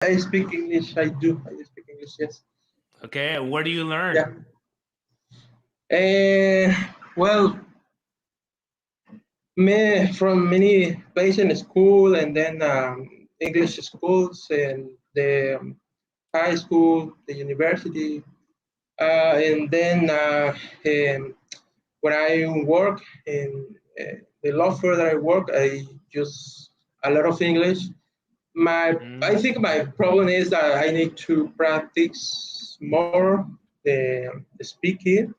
I speak English. I do. I speak English. Yes. Okay, where do you learn? Yeah. Uh, well, from many places in school, and then English schools, and the high school, the university, and then when I work in the law firm that I work, I use a lot of English. I Mm, think my problem is that I need to practice more the speaking.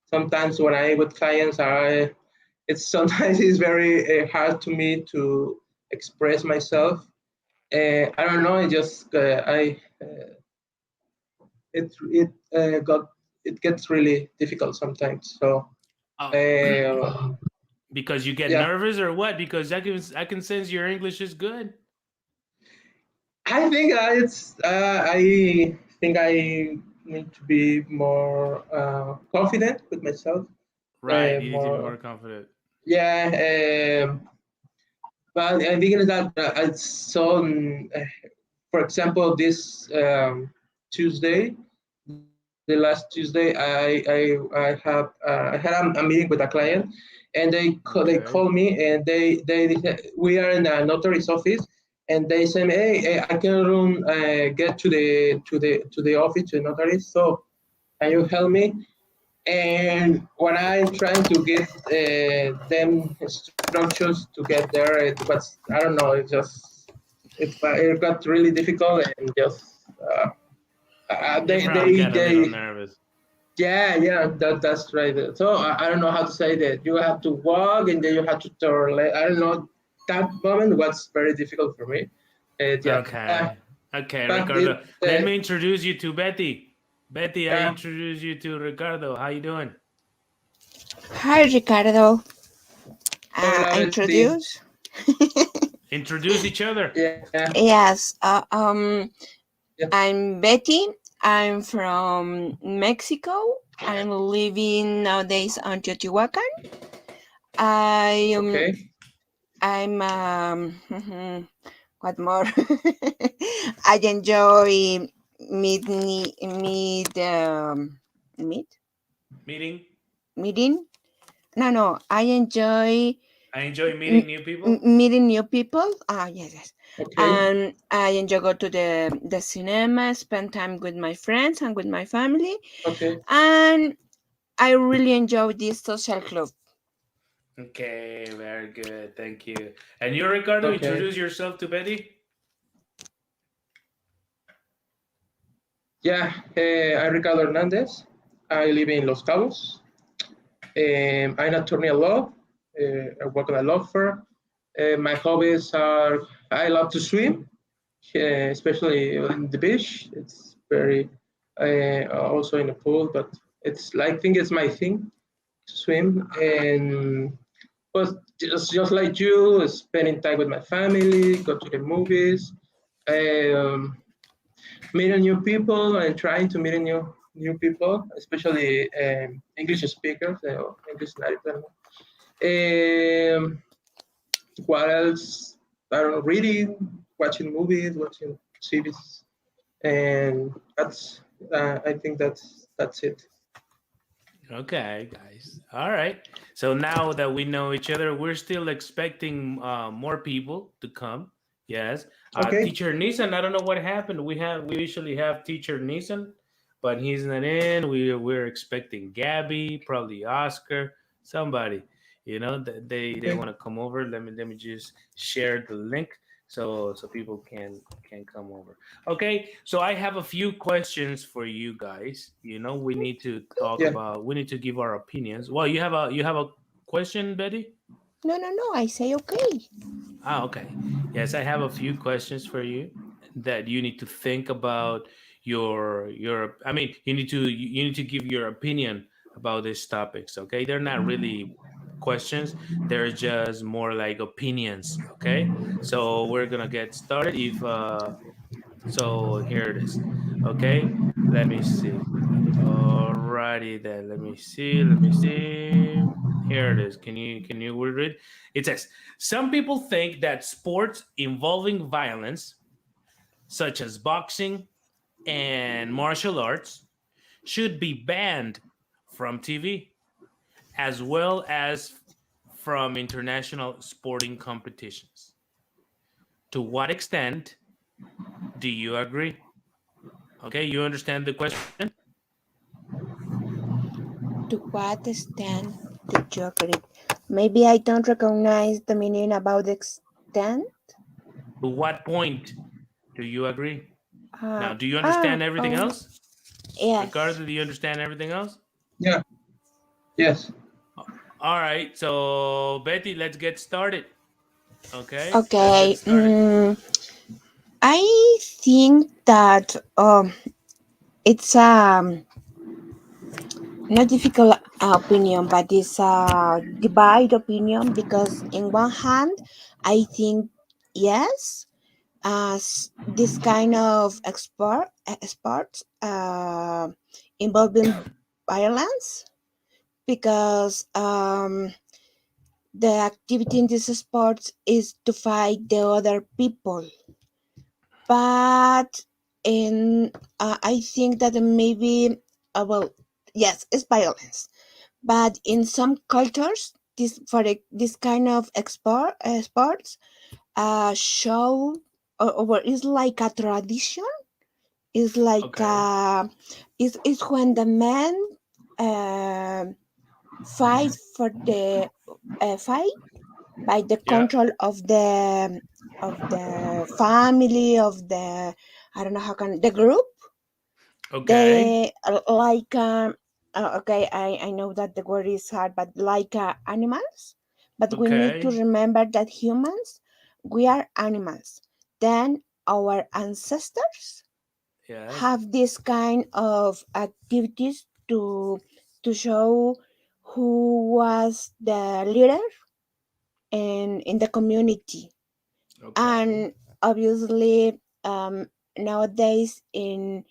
Sometimes when I with clients, it's sometimes it's very hard to me to express myself. I don't know. It just I it got it gets really difficult sometimes. So oh, uh, because you get yeah, nervous or what? Because I can sense your English is good. I think I think I need to be more confident with myself. Right, you need to be more More confident. yeah. But I think that it's so. For example, this Tuesday, the last Tuesday, I had a meeting with a client, and they call Okay. me, and they we are in a notary's office, and they say, hey, I can get to the office to the notary, so can you help me? And when I'm trying to get them instructions to get there, it was, I don't know, it got really difficult, and just You probably they got a little they nervous. yeah, that's right. So I don't know how to say that. You have to walk, and then you have to turn left. I don't know. That moment was very difficult for me. Yeah, Okay. Okay, but it Ricardo. Let me introduce you to Betty. Betty, I yeah, introduce you to Ricardo. How you doing? Hi, Ricardo. hello, Steve. Introduce? Introduce each other. Yeah, Yes. yeah. I'm Betty. I'm from Mexico. I'm living nowadays on Teotihuacan. I Okay. I'm what more? I enjoy meet meet meet Meeting. meeting. No. I enjoy I enjoy meeting new people. meeting new people. Yes. Okay. And I enjoy go to the cinema, spend time with my friends and with my family, Okay. and I really enjoy this social club. Okay, very good. Thank you. And you, Ricardo, Okay. introduce yourself to Betty. Yeah, I'm Ricardo Hernandez. I live in Los Cabos. I'm an attorney at law. I work at a law firm. My hobbies are I love to swim, especially in the beach. It's very also in the pool, but it's like I think it's my thing to swim. And but just like you, spending time with my family, go to the movies. Um, Meeting new people and trying to meet new people, especially English speakers, English native. Um, what else? I don't know, reading, watching movies, watching series, and that's. I think that's it. Okay, guys. All right. So now that we know each other, we're still expecting more people to come. Yes. Okay. Teacher Nissan, I don't know what happened. We usually have Teacher Nissan, but he's not in. We're expecting Gabby, probably Oscar, somebody. They Okay. want to come over. Let me just share the link so people can come over. Okay, so I have a few questions for you guys. We need to talk Yeah. about. We need to give our opinions. Well, you have a question, Betty? No. I say okay. Okay. Yes, I have a few questions for you that you need to think about your. I mean, you need to give your opinion about these topics. Okay, they're not really questions. They're just more like opinions. Okay, so we're gonna get started. If So here it is. Okay, let me see. Alrighty then. Let me see. Let me see. Here it is. Can you read it? It says some people think that sports involving violence such as boxing and martial arts, should be banned from TV as well as from international sporting competitions. To what extent do you agree? Okay, you understand the question? To what extent did you agree? Maybe I don't recognize the meaning about the extent. To what point do you agree? Now, Uh, do you understand everything oh, else? yes. Ricardo, do you understand everything else? Yeah. Yes. All right, so Betty, let's get started. Okay, let's Okay. get started. I think that it's not difficult opinion, but it's a divide opinion because in one hand, I think yes, as this kind of sports involving violence because the activity in this sports is to fight the other people, but in I think that maybe well, yes, it's violence, but in some cultures this kind of sports show or is like a tradition. It's like Okay, is when the men uh, fight for the fight by the yeah, control of the family of the, I don't know how can the group. okay, They like okay, I know that the word is hard, but like animals. But we need to okay, remember that humans, we are animals. Then our ancestors yes, have this kind of activities to show who was the leader in the community. okay, And obviously nowadays in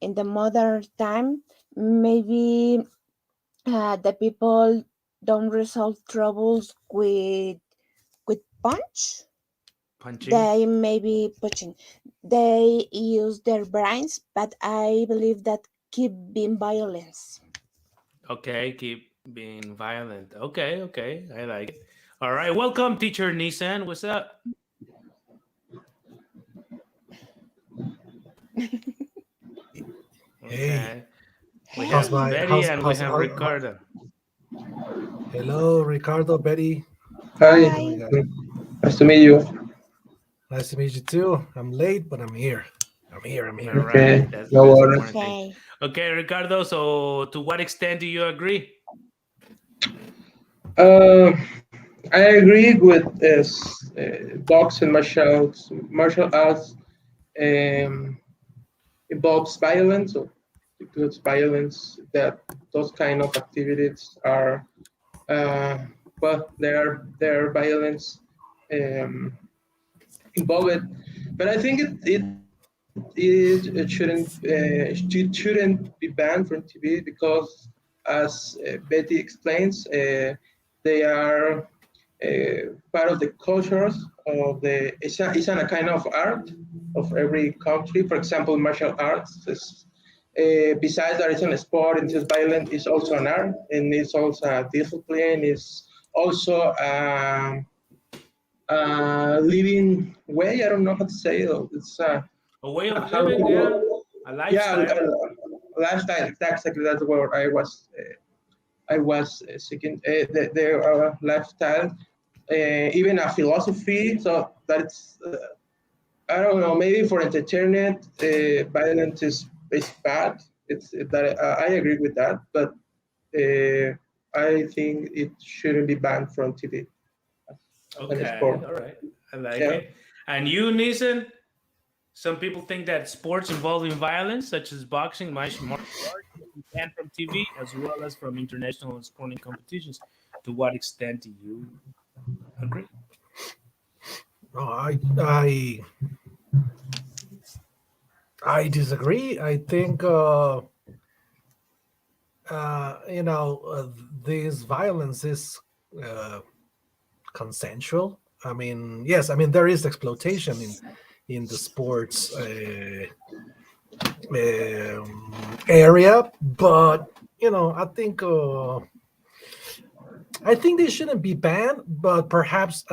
the modern time, maybe the people don't resolve troubles with punch. punching. They maybe pushing. They use their brains, but I believe that keep being violence. Okay, keep being violent. Okay, okay, I like it. All right, welcome, teacher Nissan. What's up? Hey, Okay, we how's have my Hey. Betty and we have Ricardo. hello, Ricardo, Betty. How you Hi. doing, Hi. guys? Nice to meet you. Nice to meet you too. I'm late, but I'm here. I'm All here. Okay. right, that's the No most worries. important thing. Okay. Okay, Ricardo. So, to what extent do you agree? Uh, I agree with this. Boxing martial arts um, involves violence, or includes violence. That those kind of activities are well, there are violence um, involved, but I think it shouldn't be banned from TV because, as Betty explains, they are part of the cultures of the. It's a kind of art of every country. For example, martial arts is. Besides that, it's a sport and it's violent. It's also an art and it's also a discipline. It's also living way. I don't know how to say it. It's A way of how living, yeah, a yeah, lifestyle. lifestyle. Exactly, that's the word I was seeking. The lifestyle, even a philosophy. So that's I don't know. Maybe for entertainment, violence is bad. It's that I agree with that, but I think it shouldn't be banned from TV as an Okay, sport. all right, I like Yeah. it. And you, Nissan, some people think that sports involving violence, such as boxing, martial arts, should be banned from TV as well as from international sporting competitions. To what extent do you agree? No, I disagree. I think you know this violence is uh, consensual. I mean, yes, I mean there is exploitation in the sports area. But I think they shouldn't be banned, but perhaps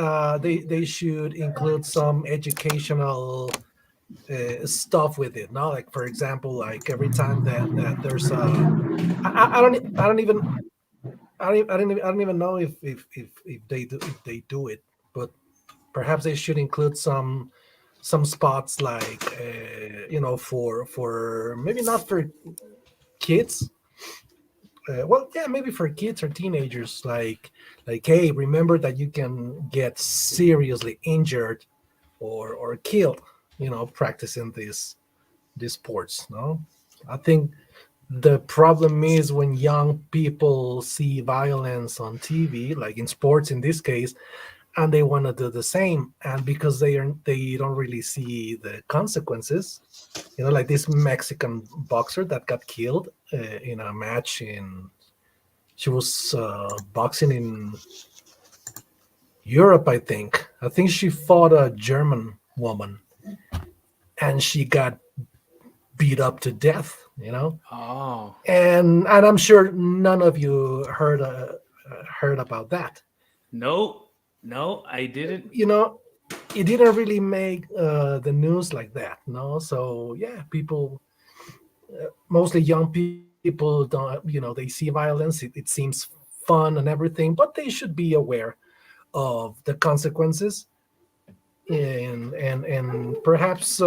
they should include some educational stuff with it. No, like for example, like every time that there's I don't even I don't even know if they do it, but perhaps they should include some spots like for maybe not for kids. Well, yeah, maybe for kids or teenagers, like hey, remember that you can get seriously injured or killed, practicing these sports. No, I think the problem is when young people see violence on TV, like in sports in this case, and they want to do the same, and because they don't really see the consequences, like this Mexican boxer that got killed in a match she was boxing in Europe, I think she fought a German woman and she got beat up to death, Oh, and I'm sure none of you heard about that. no, I didn't. It didn't really make the news like that, no. So yeah, people, mostly young people, don't, they see violence, it seems fun and everything, but they should be aware of the consequences, and perhaps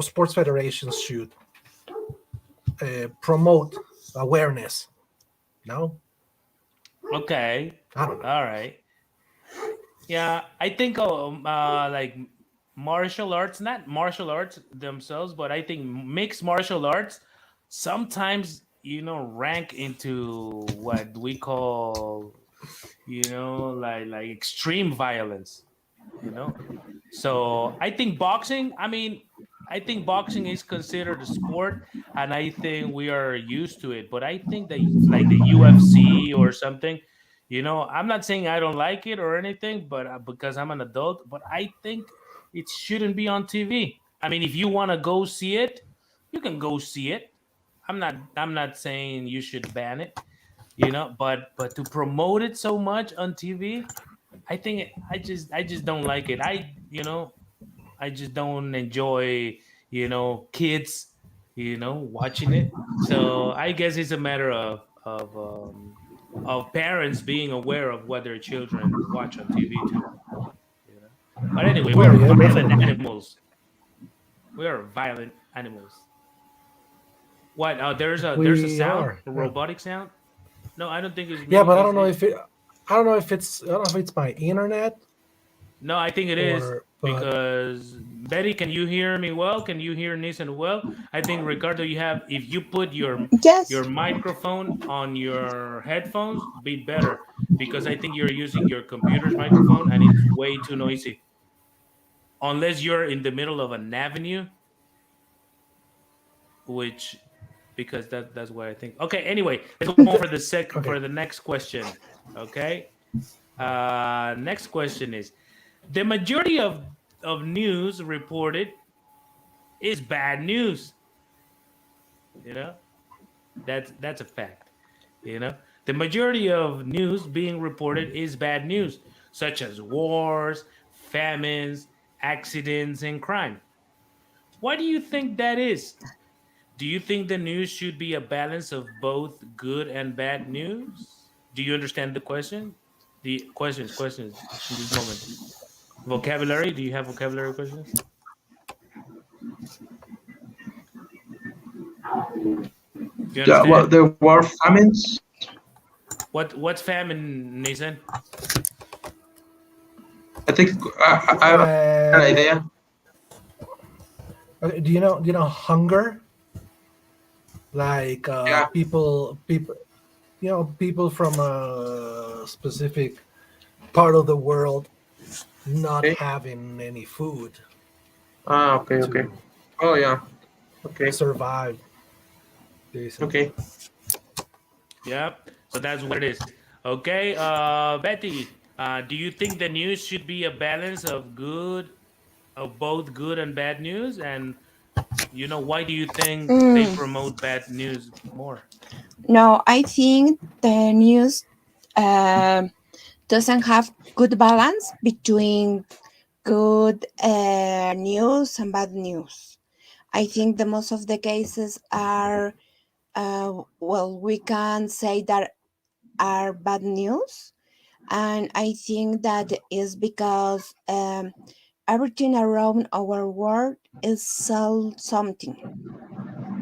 sports federations should promote awareness. No, Okay, I don't know. all right. Yeah, I think like martial arts, not martial arts themselves, but I think mixed martial arts sometimes rank into what we call like extreme violence. You know, so I think boxing is considered a sport, and I think we are used to it. But I think that like the UFC or something, I'm not saying I don't like it or anything, but because I'm an adult, but I think it shouldn't be on TV. I mean, if you want to go see it, you can go see it. I'm not saying you should ban it, but to promote it so much on TV, I think I just don't like it. I just don't enjoy, kids, watching it. So I guess it's a matter of parents being aware of what their children watch on TV too. You know. But anyway, we Well, are yeah, violent definitely. animals. We are violent animals. What? There's a We sound, are, a yeah. robotic sound. No, I don't think it's Yeah, me. but Is it? I don't know if it's my internet No, I think it is or but because Betty, can you hear me well? Can you hear Nissan well? I think Ricardo, if you put your Yes. microphone on your headphones, be better because I think you're using your computer's microphone and it's way too noisy. Unless you're in the middle of an avenue, which because that's what I think. Okay, anyway, let's go on for okay. the next question. Okay, next question is the majority of news reported is bad news. You know, that's a fact. You know, the majority of news being reported is bad news, such as wars, famines, accidents, and crime. Why do you think that is? Do you think the news should be a balance of both good and bad news? Do you understand the question? The questions in this moment. Vocabulary? Do you have vocabulary questions? You Yeah, well, understand? there were famines. What's famine, Nathan? I think I have an Uh, idea. okay, do you know hunger? Like Yeah, people from a specific part of the world not okay. having any food Okay, okay. to Oh, yeah. Okay, survive, basically. okay. Yeah. So that's what it is. Okay. Betty, do you think the news should be a balance of good of both good and bad news? And why do you think they Mm, promote bad news more? no, I think the news um doesn't have good balance between good news and bad news. I think the most of the cases are, well, we can say that are bad news. And I think that is because everything around our world is sell something.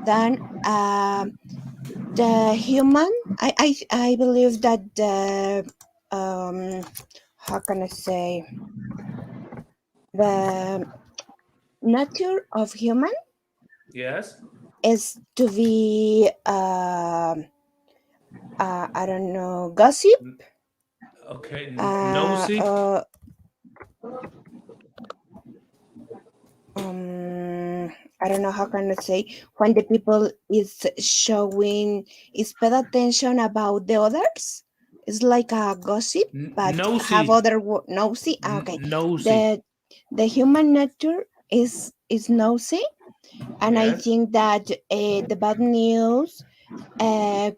Then the human, I believe that the, how can I say, the nature of human Yes. is to be, I don't know, gossip. Okay. Uh, Nosy. uh, um, I don't know how can I say, when the people is paid attention about the others. It's like a gossip, but have Nosy. other nosy. Okay, Nosy. the the human nature is nosy, and I Yes. think that the bad news uh,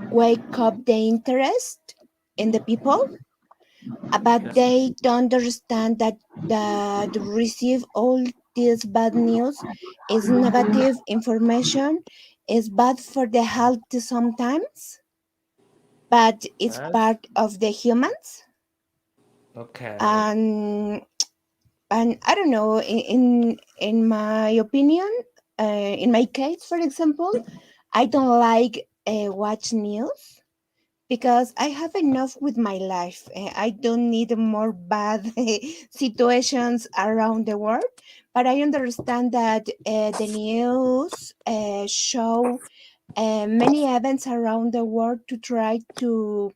wake up the interest in the people, but Yes. they don't understand that receive all this bad news is negative information, is bad for the health sometimes, but it's Yes. part of the humans. Okay. And and I don't know, in my opinion, in my case, for example, I don't like watch news because I have enough with my life. I don't need more bad situations around the world. But I understand that the news show many events around the world to try to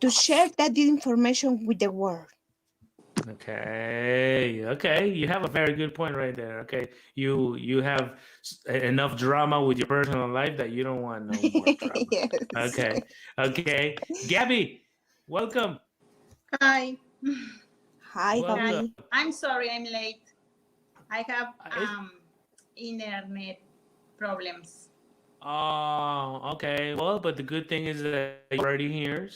share that information with the world. Okay. Okay. You have a very good point right there. Okay. You have enough drama with your personal life that you don't want no more drama. Yes. Okay. Okay. Gabby, welcome. Hi. Hi, Welcome. Hi. Gabby. I'm sorry I'm late. I have It's, internet problems. oh, okay. Well, but the good thing is that you're already here.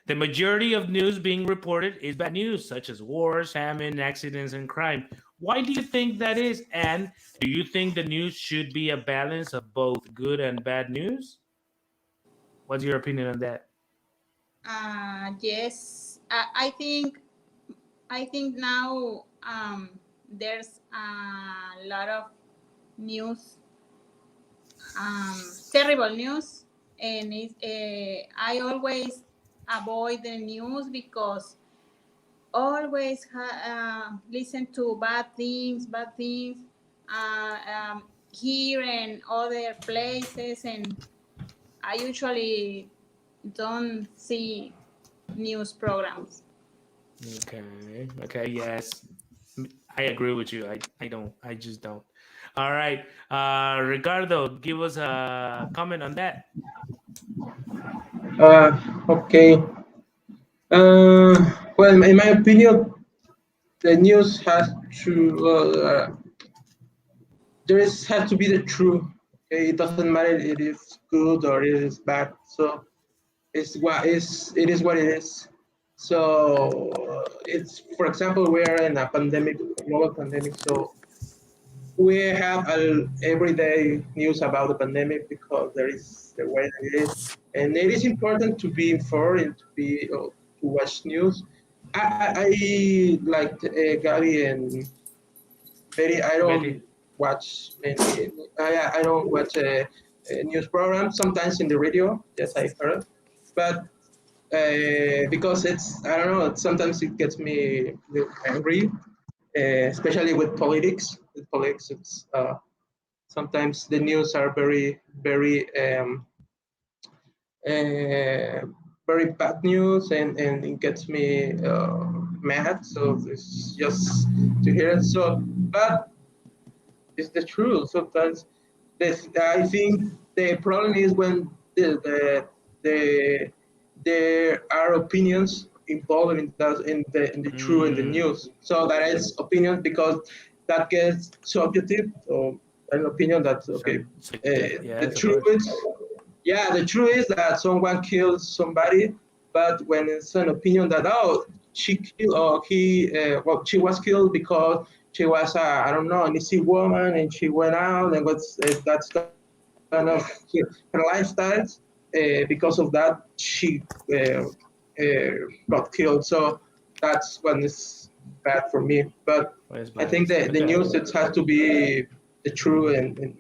The majority of news being reported is bad news, such as wars, famine, accidents, and crime. Why do you think that is? And do you think the news should be a balance of both good and bad news? What's your opinion on that? Yes. I think now there's a lot of news, terrible news, and I always avoid the news because always listen to bad things here and other places, and I usually don't see news programs. Okay. Okay. Yes. I agree with you. I don't. I just don't. All right. Ricardo, give us a comment on that. Okay. Well, in my opinion, the news has to has to be the truth. Okay? It doesn't matter if it is good or it is bad. So it is what it is. So it's, for example, we are in a pandemic, global pandemic. So we have everyday news about the pandemic because there is the way that it is, and it is important to be informed and to be to watch news. I like Gabby and Betty. I don't Betty. watch many. I don't watch news programs. Sometimes in the radio, yes, I heard, but because it's, I don't know. Sometimes it gets me a little angry, especially with politics. With politics, it's sometimes the news are very uh, very bad news, and it gets me mad. So it's just to hear it. So, but it's the truth. Sometimes I think the problem is when the there are opinions involved in the true in the news. So that is opinion because that gets subjective or an opinion that's okay. Yes, The of truth course. is, yeah, the truth is that someone killed somebody, but when it's an opinion that she killed or well, she was killed because she was I don't know, an easy woman and she went out and that's kind of her lifestyle. Because of that, she got killed. So that's when it's bad for me. But Yes, I think bias. the Okay. news it has to be the true and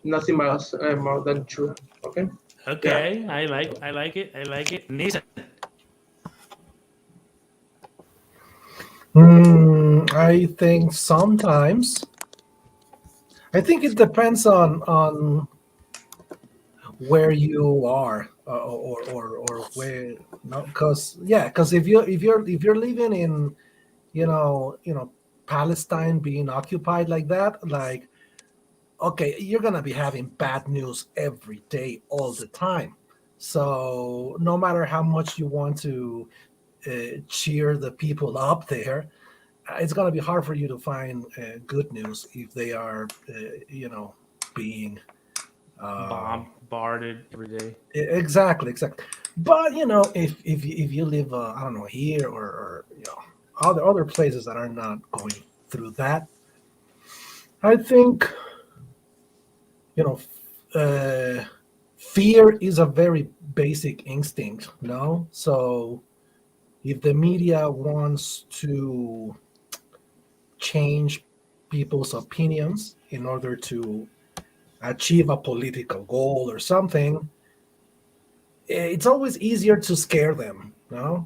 nothing else more than true. Okay. Yeah. Okay. I like it. I like it. Nissan. I think sometimes. I think it depends on where you are or where no because yeah because if you're living in Palestine being occupied like that, like, okay, you're gonna be having bad news every day all the time. So no matter how much you want to cheer the people up there, it's gonna be hard for you to find good news if they are being Bombarded every day. exactly. But if you live I don't know, here or other places that are not going through that, I think you know fear is a very basic instinct, no? So if the media wants to change people's opinions in order to achieve a political goal or something, it's always easier to scare them, no?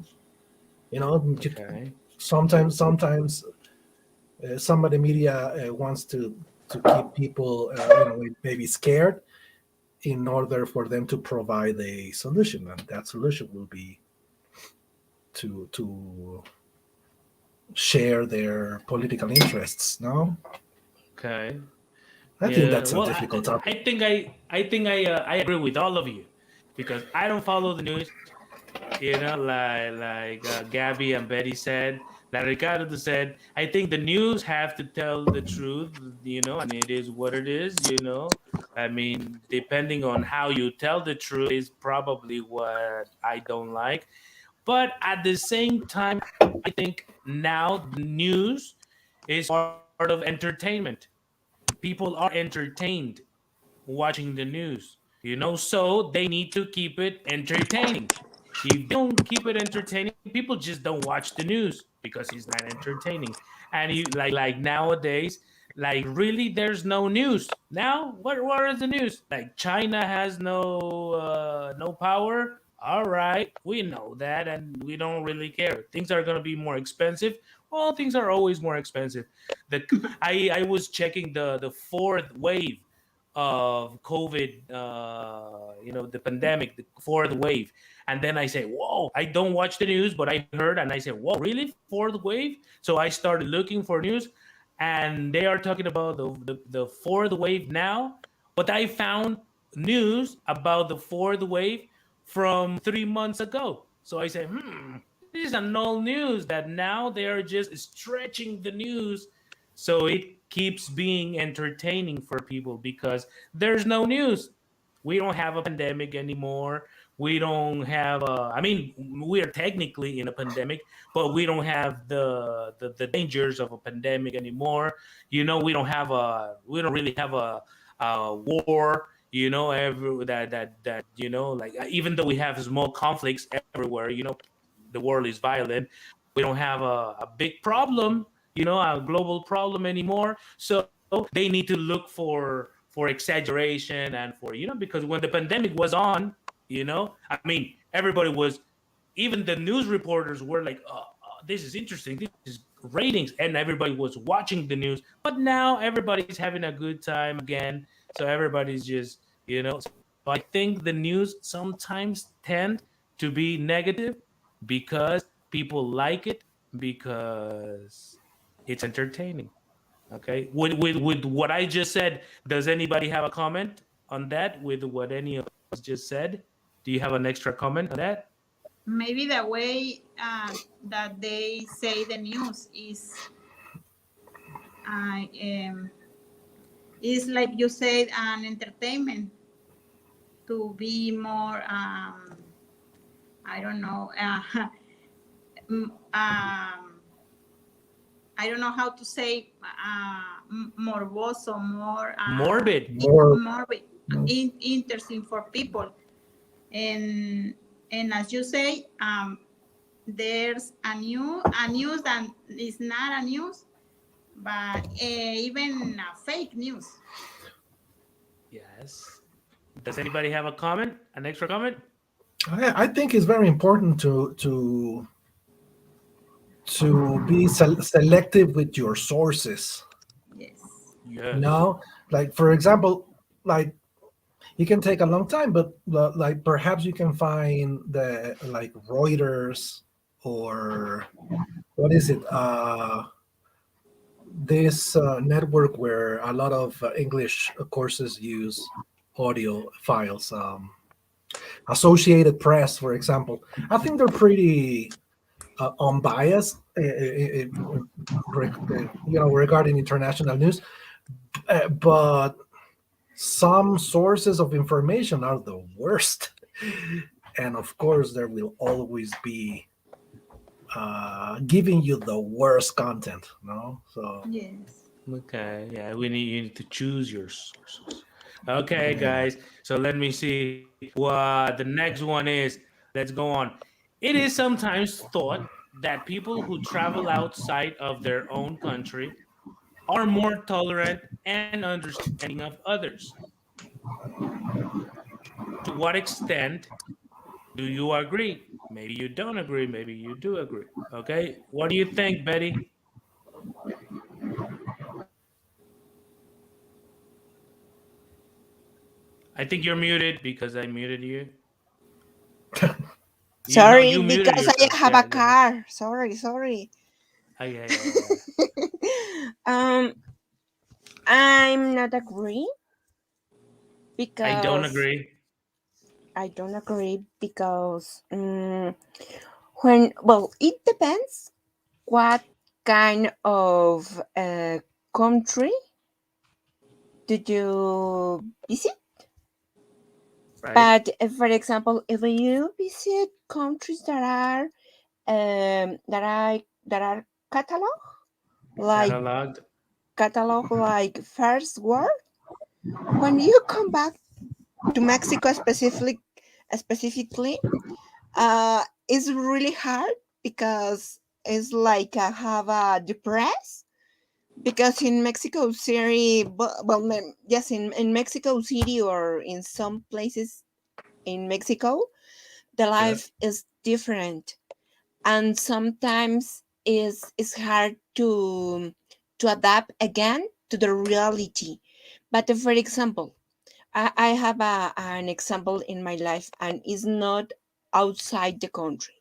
Okay. Sometimes some of the media wants to keep people maybe scared in order for them to provide a solution, and that solution will be to share their political interests, no? Okay. I think Yeah. that's a Well, difficult topic. I agree with all of you because I don't follow the news. Like Gabby and Betty said, like Ricardo said, I think the news have to tell the truth, and it is what it is. I mean, depending on how you tell the truth is probably what I don't like. But at the same time, I think now the news is part of entertainment. People are entertained watching the news, so they need to keep it entertaining. If they don't keep it entertaining, people just don't watch the news because it's not entertaining. And you like nowadays, like really there's no news. Now, what is the news? Like China has no power. All right, we know that and we don't really care. Things are gonna be more expensive. Well, things are always more expensive. The I was checking the fourth wave of COVID, the pandemic, the fourth wave. And then I say, whoa, I don't watch the news, but I heard and I said, whoa, really? Fourth wave? So I started looking for news and they are talking about the fourth wave now. But I found news about the fourth wave from 3 months ago. So I said, this is an old news that now they are just stretching the news so it keeps being entertaining for people because there's no news. We don't have a pandemic anymore. We don't have I mean, we are technically in a pandemic, but we don't have the dangers of a pandemic anymore. We don't really have a war. That like even though we have small conflicts everywhere, the world is violent. We don't have a big problem, a global problem anymore. So they need to look for exaggeration and for because when the pandemic was on, I mean everybody was, even the news reporters were like, this is interesting, this is ratings, and everybody was watching the news. But now everybody's having a good time again, so everybody's just so I think the news sometimes tend to be negative because people like it because it's entertaining. Okay, with what I just said, does anybody have a comment on that? With what any of us just said, do you have an extra comment on that? maybe the way that they say the news is like you said, an entertainment to be more. I don't know. I don't know how to say morboso, more Morbid. morbid, interesting for people. And as you say, there's a news that is not a news, but even fake news. Yes. Does anybody have a comment? An extra comment? I think it's very important to be selective with your sources. Yes. Yes. No, like for example, like it can take a long time, but like perhaps you can find the like Reuters or what is it? This network where a lot of English courses use audio files. Associated Press, for example, I think they're pretty unbiased, regarding international news. But some sources of information are the worst, and of course, there will always be giving you the worst content. No, so Yes. Okay. Yeah, you need to choose your sources. Okay, guys. So let me see what the next one is. Let's go on. It is sometimes thought that people who travel outside of their own country are more tolerant and understanding of others. To what extent do you agree? Maybe you don't agree. Maybe you do agree. Okay. What do you think, Betty? I think you're muted because I muted you. Sorry, You muted because I yourself. have Yeah, a go ahead. car. Sorry. Oh, yeah. um, I'm not agree I don't because agree. I don't agree because it depends what kind of country do you visit. Right. But for example, if you visit countries that are like Cataloged. like first world, when you come back to Mexico specifically, it's really hard because it's like I have a depressed because in Mexico City, yes, in Mexico City or in some places in Mexico, the Yes. life is different, and sometimes is hard to adapt again to the reality. But for example, I have an example in my life, and it's not outside the country.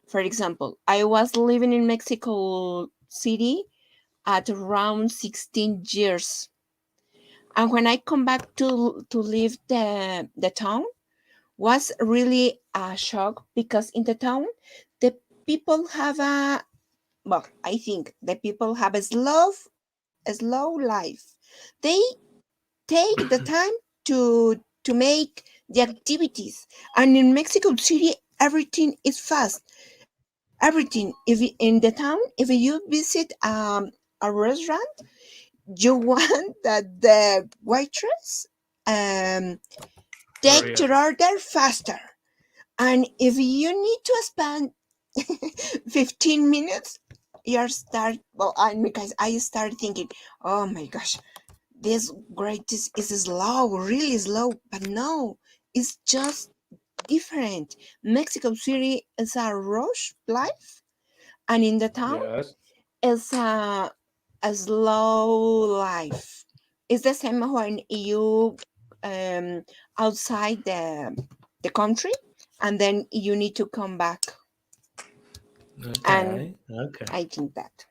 For example, I was living in Mexico City at around 16 years. And when I come back to leave the town, was really a shock because in the town, the people have I think the people have a slow life. They take the time to make the activities, and in Mexico City, everything is fast. Everything. If in the town, if you visit a restaurant, you want that the waitress take Hurry up. your order faster. And if you need to spend 15 minutes, you're start well because I start thinking, oh my gosh, this great is slow, really slow. But no, it's just different. Mexico City is a rush life, and in the town Yes. is a slow life. It's the same when you um outside the country, and then you need to come back. And Okay. Okay. I think that.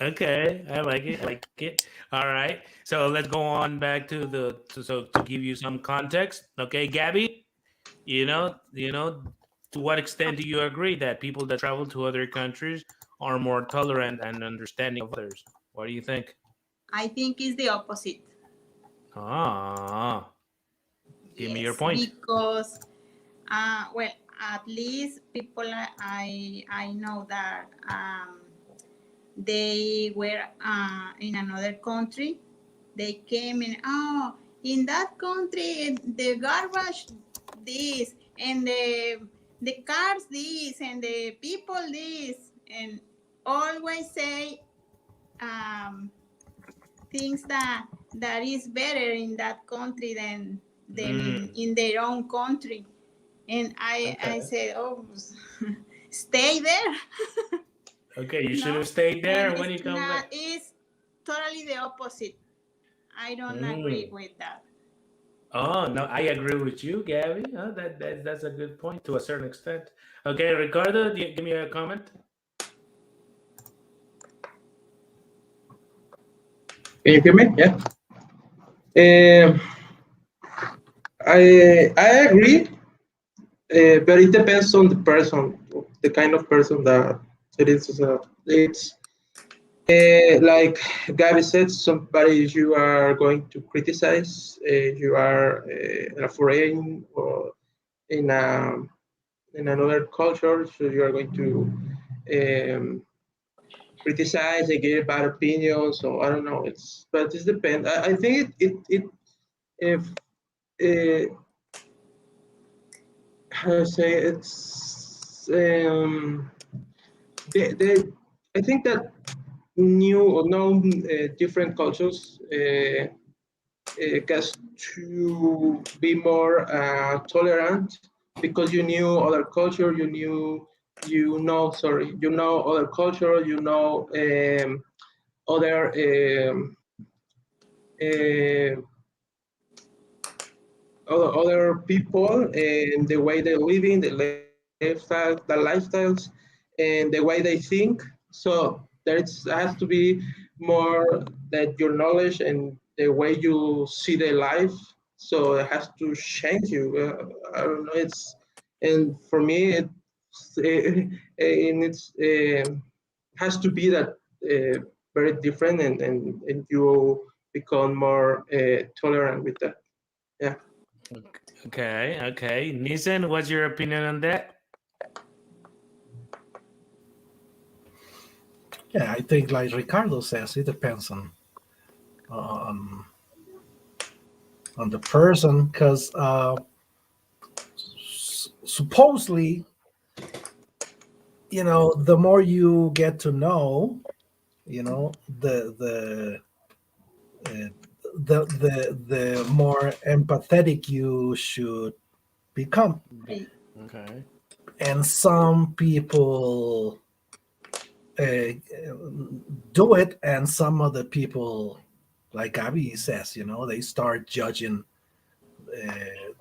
Okay. I like it. I like it. All right. So let's go on back to to give you some context. Okay, Gabby. You know. to what extent do you agree that people that travel to other countries are more tolerant and understanding of others? What do you think? I think it's the opposite. Ah, give me your Yes, point. because well, at least people I know that they were in another country. They came in. Oh, in that country, the garbage this, and the cars this, and the people this, and always say things that is better in that country than in their own country. And I Okay. said, oh, stay there. Okay, you should No, have stayed there and when you it's come not. back. It's totally the opposite. I don't agree Mm. with that. Oh no, I agree with you, Gabby. That's a good point to a certain extent. Okay, Ricardo, give me a comment. Can you hear me? Yeah. Um, I agree, but it depends on the person, the kind of person that it is. It's like Gabby said, somebody you are going to criticize, you are in a foreign or in a in another culture, so you are going to um, criticize and give bad opinions. So I don't know. But it depends. I think it if how to say it's they I think that new or known different cultures gets to be more tolerant because you knew other culture, you know other culture, you know other uh, other people and the way they're living, the lifestyles, and the way they think. So there has to be more that your knowledge and the way you see the life. So it has to change you. I don't know. And for me, it's has to be that very different, and you become more tolerant with that. Yeah. Okay. Nissan, what's your opinion on that? Yeah, I think like Ricardo says, it depends on on the person because supposedly, the more you get to know, the uh, the more empathetic you should become. Right. Okay. And some people uh, do it, and some other people, like Abby says, they start judging.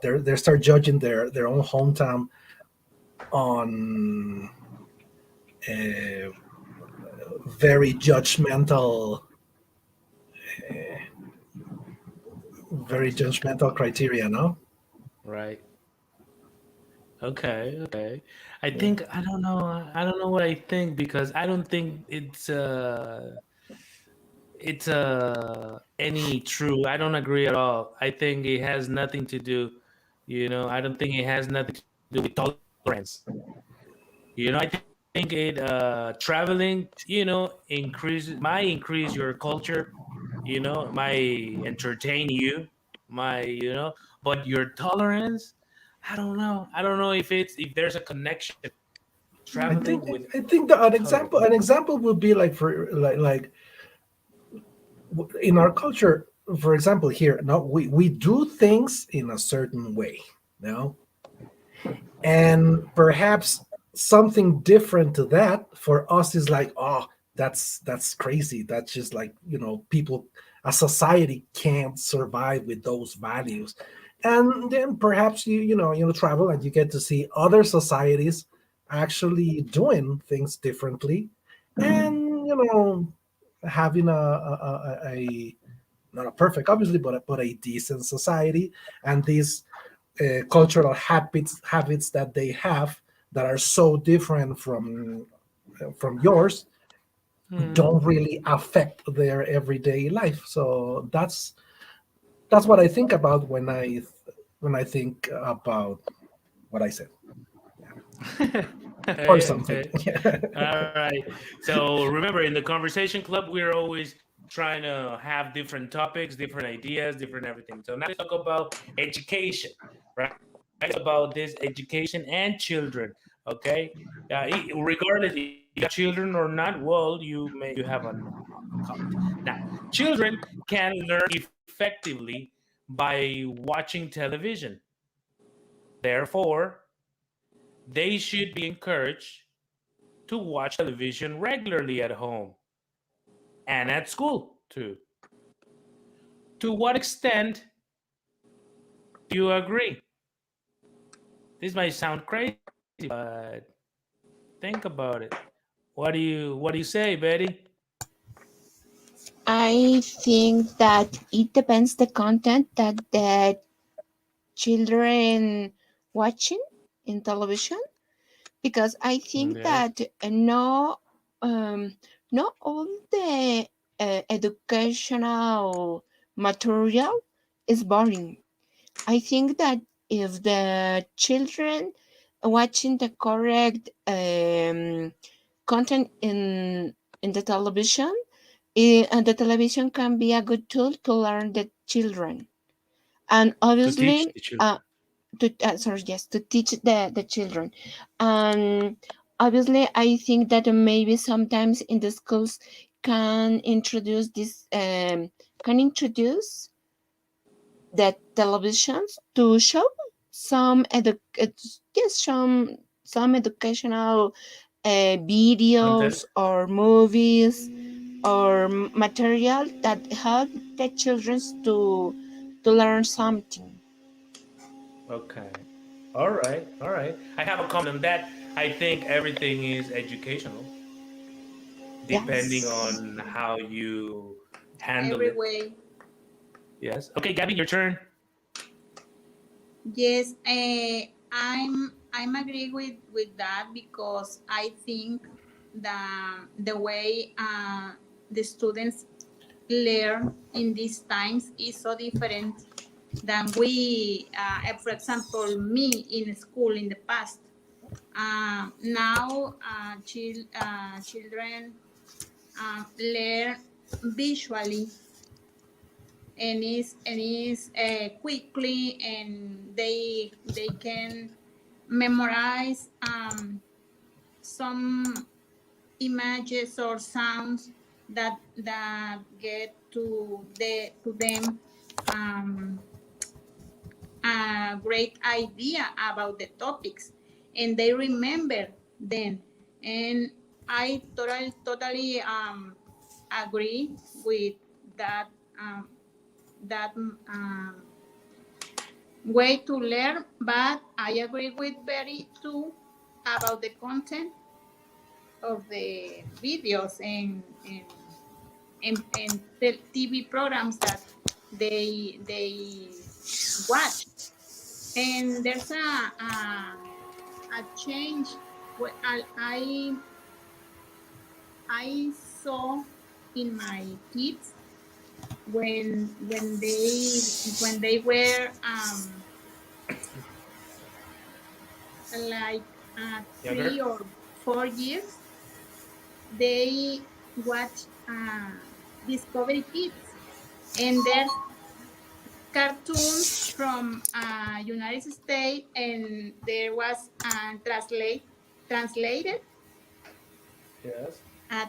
They start judging their own hometown on uh, very judgmental, very judgmental criteria. No. Right. Okay. I Yeah. think I don't know. I don't know what I think because I don't think it's any true. I don't agree at all. I think it has nothing to do. I don't think it has nothing to do with tolerance. I think it traveling. Increase your culture. Might entertain you. But your tolerance. I don't know if there's a connection I think traveling with I think that tolerance. an example would be like for like in our culture, for example, here, no, we do things in a certain way, no, and perhaps something different to that for us is like, oh, that's crazy. That's just like, people, a society can't survive with those values. And then perhaps you travel and you get to see other societies actually doing things differently, and having a not a perfect, obviously, but a decent society, and these cultural habits that they have that are so different from yours don't really affect their everyday life. So that's what I think about when I think about what I said or something. Okay. All right. So remember, in the conversation club, we're always trying to have different topics, different ideas, different everything. So now let's talk about education, right? It's about this education and children. Okay. Regardless if you have children or not, well, you have a comment. Now, children can learn effectively by watching television. Therefore, they should be encouraged to watch television regularly at home and at school too. To what extent do you agree? This might sound crazy, but think about it. What do you say, Betty? I think that it depends the content that the children watching in television, because I think Yes. that not all the educational material is boring. I think that if the children watching the correct content in the television, and the television can be a good tool to learn the children, and To teach obviously the children. to teach the children. And obviously I think that maybe sometimes in the schools can introduce this can introduce the televisions to show some some educational Content. videos or movies or material that help the children to learn something. Okay. All right. All right. I have a comment on that. I think everything is educational, depending Yes. on how you handle Every it. way. Yes. Okay, Gabby, your turn. Yes, I'm agree with that, because I think the way the students learn in these times is so different than we, for example, me in school in the past. Now children learn visually, and is quickly, and they can memorize some images or sounds that get to them um, a great idea about the topics, and they remember then. And I totally agree with that um, that way to learn, but I agree with Betty too about the content of the videos and the TV programs that they watch. And there's a change. I saw in my kids when they were like Younger? 3 or 4 years, they watch Discovery Kids, and there's cartoons from United States, and there was translated Yes.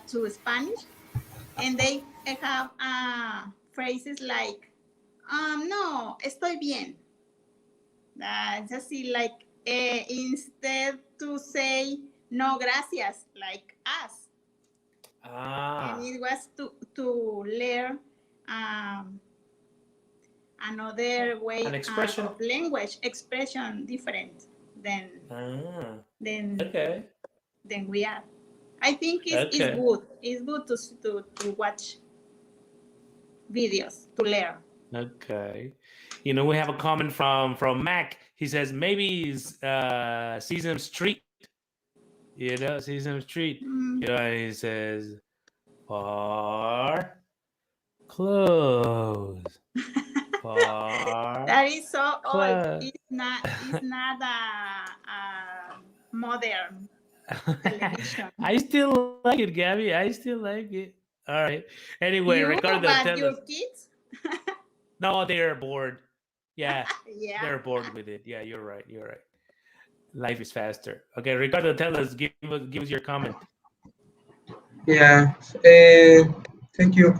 to Spanish, and they have phrases like no, estoy bien. Just see, like instead to say no gracias, like us. And Ah, it was to learn um, another an way expression. of language expression different than Ah, than okay. than we are. I think it's Okay. good. It's good to watch videos to learn. Okay. You know, we have a comment from Mac. He says maybe Sesame Street Sesame Street. Mm, He says, "Par close, par that is so old. close." It's not a modern television. I still like it, Gabby. I still like it. All right. Anyway, You, Ricardo, but tell your us. kids? No, they're bored. Yeah, Yeah. they're bored with it. Yeah, you're right. You're right. Life is faster. Okay, Ricardo, tell us. Give us your comment. Yeah, thank you.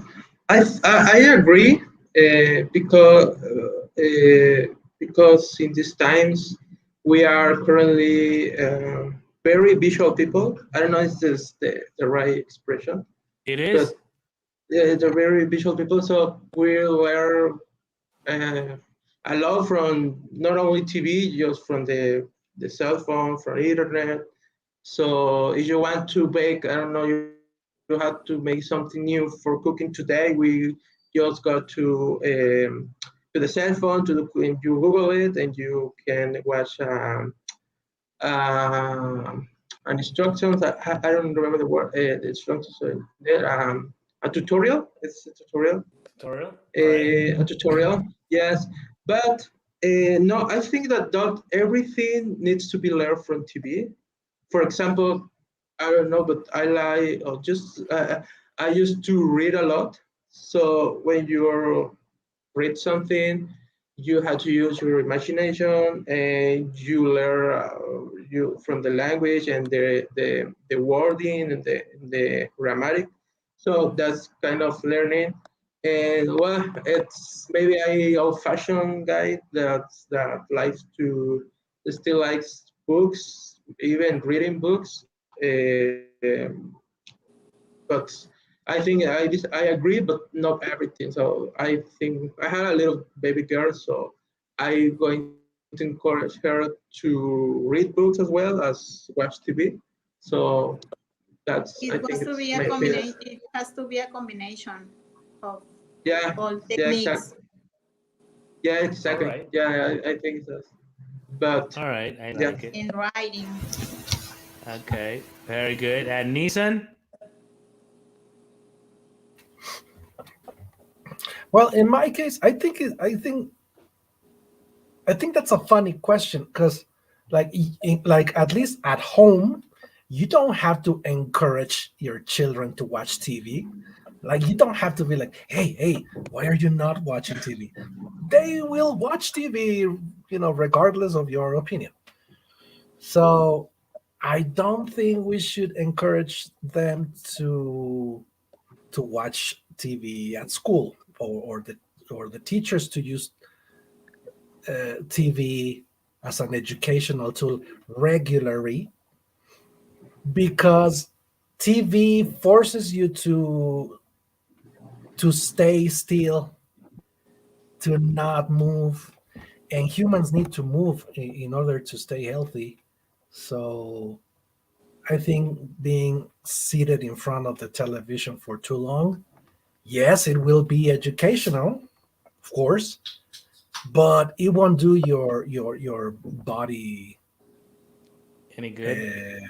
I agree because in these times we are currently very visual people. I don't know if this is the right expression, It but is. they're very visual people. So we learn uh, a lot from not only TV, just from the cell phone, from internet. So if you want to bake, I don't know, you have to make something new for cooking today. We just go to the cell phone and you Google it and you can watch um, an instructions. I don't remember the word. The instructions. A tutorial. It's a tutorial. Tutorial. All right. A tutorial. Yes, but no, I think that not everything needs to be learned from TV. For example, I don't know, but I like or just I used to read a lot. So when you read something, you have to use your imagination and you learn you from the language and the wording and the grammatic. So that's kind of learning. And well, it's maybe I old-fashioned guy that likes to still likes books, even reading books. But I think I agree, but not everything. So I think I had a little baby girl, so I'm going to encourage her to read books as well as watch TV. So that's I It think was to it's be a maybe combination. It has to be a combination of yeah all yeah techniques. exactly yeah All exactly right. yeah I think so. But All right. I yeah like it. In writing. Okay. Very good. And Nissan. Well, in my case, I think that's a funny question because, like at least at home, you don't have to encourage your children to watch TV. Like you don't have to be like, hey, why are you not watching TV? They will watch TV, regardless of your opinion. So I don't think we should encourage them to watch TV at school, or the teachers to use TV as an educational tool regularly, because TV forces you to stay still, to not move, and humans need to move in order to stay healthy. So I think being seated in front of the television for too long, yes, it will be educational, of course, but it won't do your body Any good?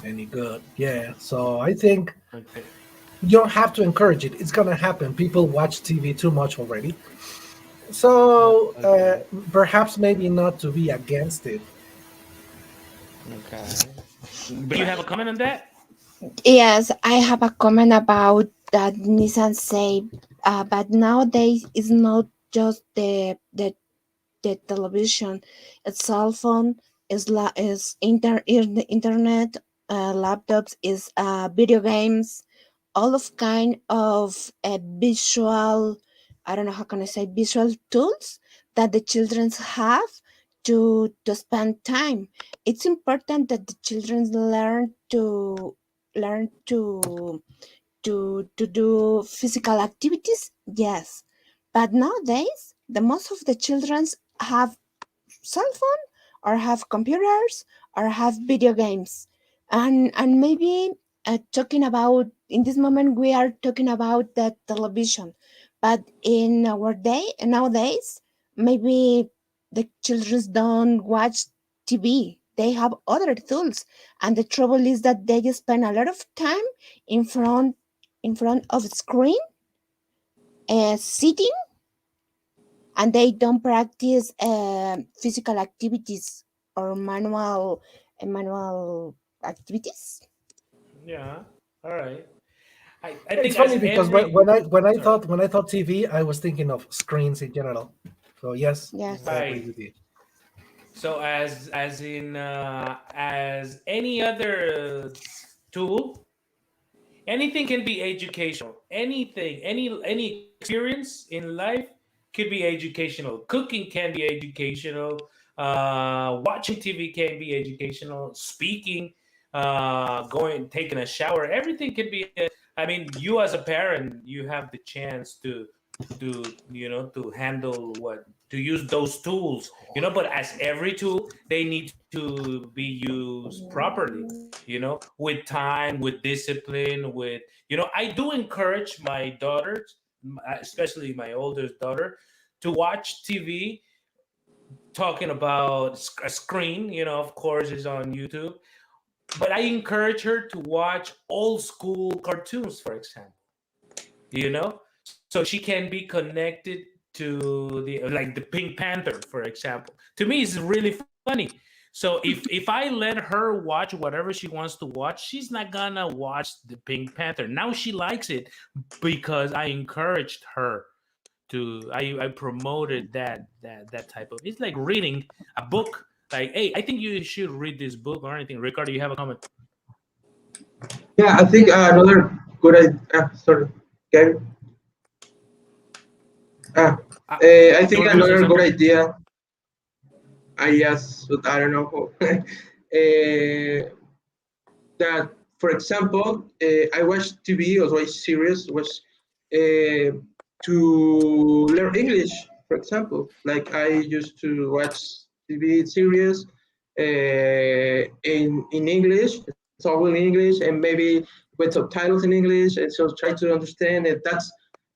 any good. Yeah, so I think Okay. you don't have to encourage it. It's gonna happen. People watch TV too much already, so Okay. perhaps maybe not to be against it. Okay. But you have a comment on that? Yes, I have a comment about that Nissan say, but nowadays it's not just the television, it's cell phone, is the internet, laptops, is video games, all of kind of visual, I don't know how can I say, visual tools that the children have to spend time. It's important that the children learn to do physical activities, yes, but nowadays the most of the children have cell phone or have computers or have video games, and maybe talking about, in this moment we are talking about the television, but in our day nowadays maybe the children don't watch TV, they have other tools, and the trouble is that they just spend a lot of time in front of screen, sitting, and they don't practice physical activities or manual activities. Yeah. All right. I It's think as funny because every sorry. when I thought TV, I was thinking of screens in general. So yes, Yes. I agree Right. with you. So as in as any other tool, anything can be educational. Anything, any experience in life could be educational. Cooking can be educational. Watching TV can be educational. Speaking, going, taking a shower, everything can be. I mean, you as a parent, you have the chance to handle what to use those tools. But as every tool, they need to be used properly. With time, with discipline, I do encourage my daughters, especially my oldest daughter, to watch TV talking about a screen, of course, is on YouTube. But I encourage her to watch old school cartoons, for example, so she can be connected to the Pink Panther, for example. To me, it's really funny. So if I let her watch whatever she wants to watch, she's not gonna watch the Pink Panther. Now she likes it because I encouraged her to. I promoted that type of. It's like reading a book. Like, hey, I think you should read this book or anything. Ricardo, you have a comment? Yeah, I think another good idea. Sorry, Gary. I think You were gonna say another good something? idea. I yes, but I don't know who. That, for example, I watch TV or watch series was to learn English. For example, like I used to watch TV series in English. It's all in English, and maybe with subtitles in English, and so try to understand it.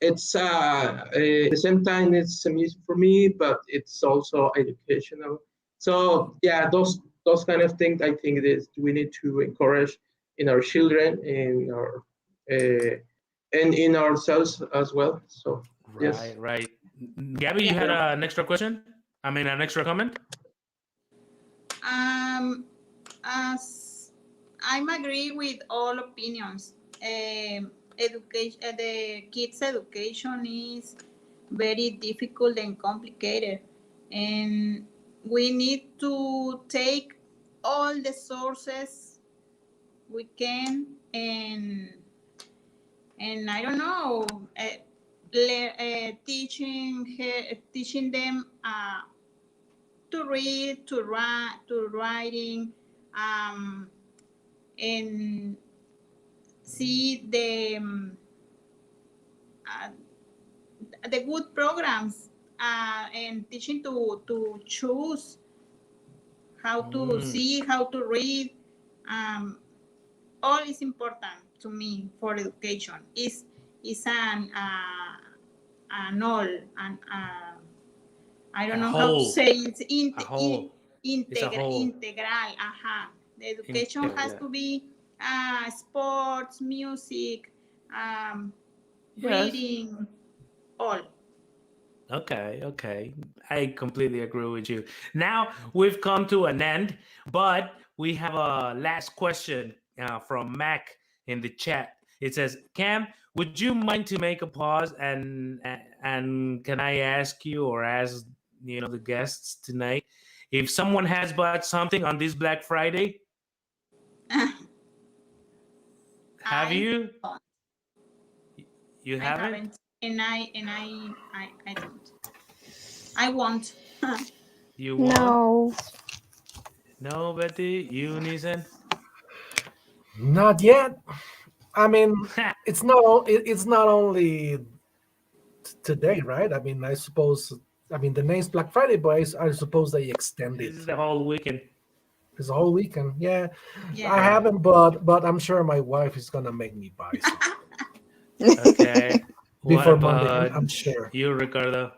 It's at the same time it's amusing for me, but it's also educational. So yeah, those kind of things I think it is we need to encourage in our children, in our and in ourselves as well. So yes. Right, right. Gabby, you Yeah. had an extra question? I mean, an extra comment? As I'm agree with all opinions. Education, the kids' education is very difficult and complicated, and we need to take all the sources we can, and I don't know, teaching them to read, to write, to writing, um, and see uh, the good programs, and teaching to choose how to Mm, see, how to read. Um, all is important to me for education. Is an all, and I a don't know how to whole, say it. a whole. It's a whole. Integral. The education has Yeah. to be sports, music, um, Yes. reading, all. Okay, okay. I completely agree with you. Now we've come to an end, but we have a last question from Mac in the chat. It says, "Cam, would you mind to make a pause and can I ask you or ask the guests tonight if someone has bought something on this Black Friday? Have I you? don't. You I haven't? haven't, and I don't. I won't. You won't? No. No, Betty. You, Nissan? Not yet. I mean, it's not only today, right? I mean, I suppose. I mean, the name's Black Friday, but I suppose they extend This it. is the whole weekend. It's a whole weekend. Yeah, I Yeah. haven't, but I'm sure my wife is gonna make me buy some Okay. What before Monday. I'm about sure. you, Ricardo?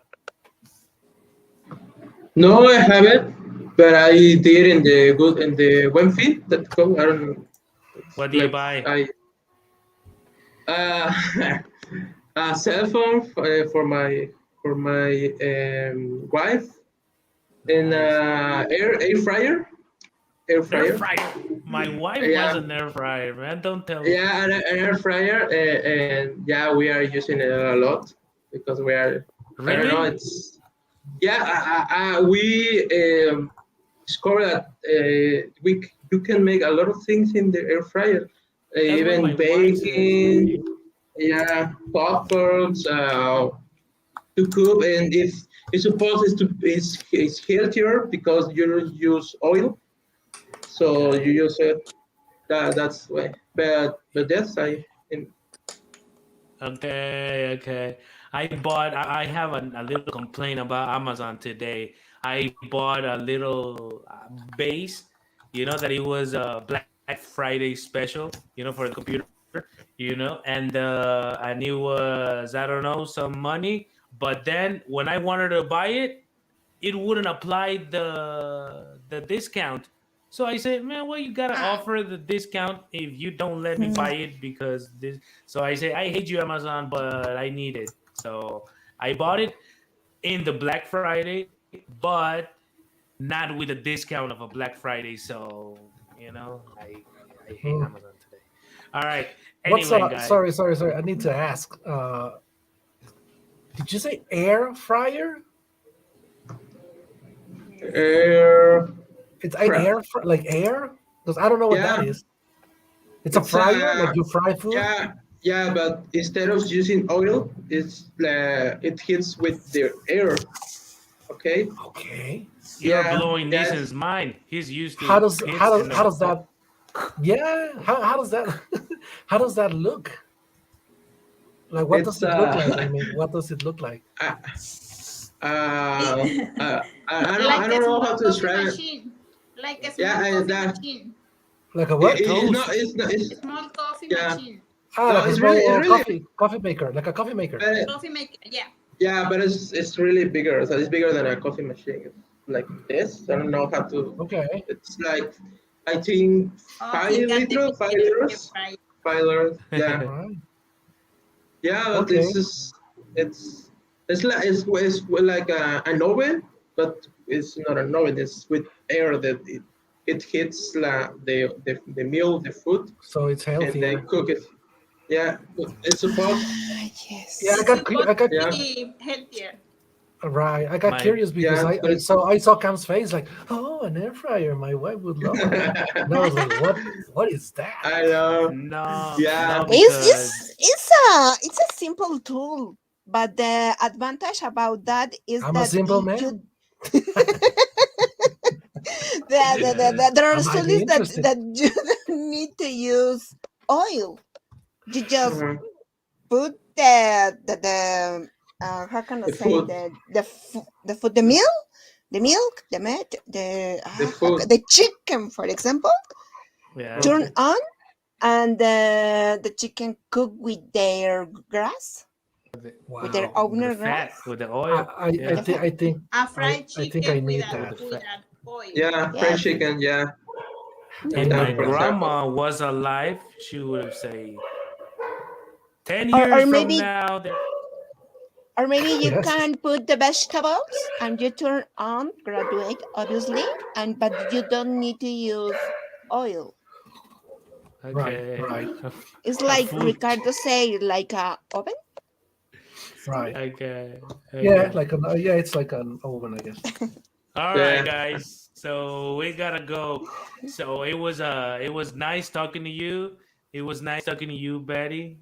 No, I haven't. but I did in the Wenfi.com. I don't know. It's What do you like buy? a cell phone for my wife, and Nice. air fryer. Air Air fryer. fryer. My wife Yeah. was an air fryer, man. Don't tell me. Yeah, an air fryer, and yeah, we are using it a lot because we are. I don't know. Really? It's we discovered that you can make a lot of things in the air fryer, That's what my even wife says. baking. Yeah, popcorns to cook, and it's supposed it's healthier because you don't use oil, so Okay. you use it. That's why. But yes, in, Okay. I have a little complaint about Amazon today. I bought a little base, that it was a Black Friday special, for the computer, and it was, I don't know, some money. But then when I wanted to buy it, it wouldn't apply the discount. So I said, man, well, you gotta Ah, offer the discount if you don't let me Mm. buy it because this. So I say, I hate you, Amazon, but I need it. So I bought it in the Black Friday, but not with a discount of a Black Friday. So I hate Hmm. Amazon today. All right. What's Anyway, guys. sorry. I need to ask. Did you say air fryer? air. It's an Fra- like air? Because I don't know what that Yeah, is. It's a it's fryer, like you fry food. yeah, but instead of using oil, it hits with the air. Okay. Okay. You're Yeah, blowing that's Nissan's mind. He's used How to does hits in how the. does that? Yeah. How does that? How does that look? Like, what does it's it look like? I mean, what does it look like? uh, it- I like don't a know small how to coffee describe it. machine. Like a Yeah, small coffee that machine. Like a what? it's not A it's small coffee yeah. machine. Ah, No, like a it's small really coffee maker, like a coffee maker. uh, Coffee maker. Yeah. yeah, but it's really bigger. So it's bigger than a coffee machine. It's like this. I don't know how to. Okay. It's like I think Oh, he got the five big air liters, fryer. 5 liters. Yeah, Right. yeah. But Okay. it's it's like an oven, but it's not an oven. It's with air that it hits the meal, the food, So it's and they healthier. cook it. Yeah, but it's supposed. Ah, Yeah, yes. It's supposed I got to Yeah, be healthier. right. I got My curious because yeah, but it's. I saw Cam's face like, oh, an air fryer. My wife would love that. And I was like, what is that? I know. No, Yeah, because It's a simple tool, but the advantage about that is I'm a that simple man. you the I might result be is interested. that you don't need to use oil. You just mhm. put the how can I The say food, the food, the meal, the milk, the meat, the food. the chicken, for example, yeah, turn Okay. on, and the chicken cook with their grass, with their Wow. owner the fat grass. with the oil. I Yeah, The fat. think A fried I think I chicken need with that. the with fat. an oil. Yeah, fried Yes. chicken. Yeah, If that my for example. grandma was alive, she would have said, 10 Or, years or from maybe now, there. or maybe you Yes. can put the vegetables and you turn on graduate, obviously, but you don't need to use oil. Right. Okay. Right. It's A like food. Ricardo said, like a oven. Right. Okay. Yeah. Okay. Yeah. It's like an oven, I guess. All right, Yeah, guys. So we gotta go. So it was nice talking to you. It was nice talking to you, Betty.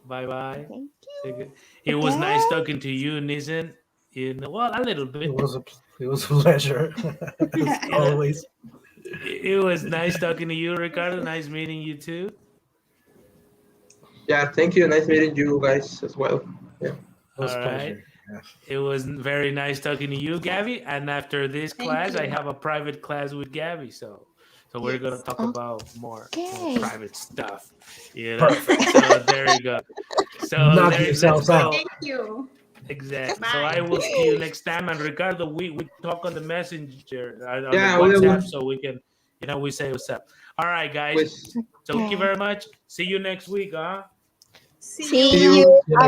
Bye bye. Thank It you. was nice Okay. talking to you, Nisan. Well, a little bit. It was a pleasure, as You know, always. it was nice talking to you, Ricardo. Nice meeting you too. yeah. Thank you. Nice meeting you guys as well. Yeah. It was All a right. pleasure. Yes. It was very nice talking to you, Gabby. And after this Thank class, I you. have a private class with Gabby. So we're gonna Yes. talk about more Okay. private stuff. Perfect. So there you go. So Knock let's yourselves go. out. Thank you. Exactly. So Bye. I will see you next time. And Ricardo, we talk on the messenger, on Yeah, the we will. WhatsApp, so we can, we say what's up. All right, guys. Pues, So thank you very much. See you next week, huh? See See you. see you. you. See you Bye next